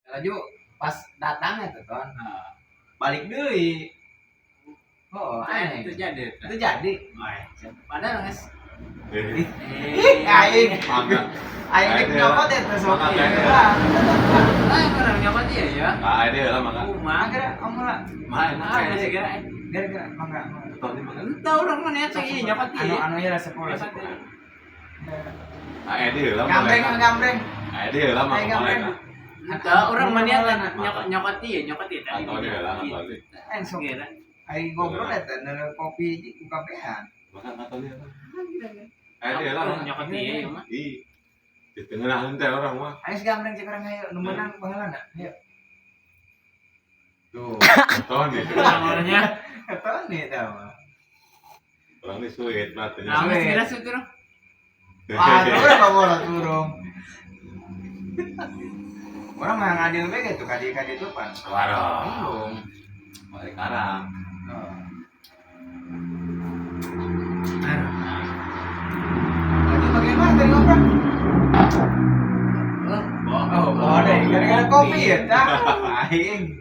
Laju pas datangnya tuh kan. Balik deui. Oh, aneh. Itu jadi. Itu jadi. Padahal guys. Aing. Aing nyopot eta sok. Orang nyopot ya. Dia lah mangga. Magra amola. Masih kira. Gara-gara mangga. Entah orang mana ya sih nyopot ya. Anu ya sekolah. Dia lah. Gambreng. Dia lah mangga. Entah orang mana nyopot ya. Atau dia lah atau dia. Aing sok. Aing ngobrol eta neuleuh kopi di kafean. Maka atau dia lah. Dia lah nyopot ya mah. Ih. Di tengah henteu orang mah. Aing gambreng cek urang hayu nu meunang baheulana. Hayu. Tuh, Tony. Namanya. eta nih tah mah. Orang ini sulit matinya. Nama kira sutur. Ah, urang mah bola turung. Orang mah ngadil we gitu kadi itu pan. Waduh. Belum. Balik karang. Lagi bagaimana tadi ngobrol? Oh, deh, gara-gara kopi ya, dah. Aing.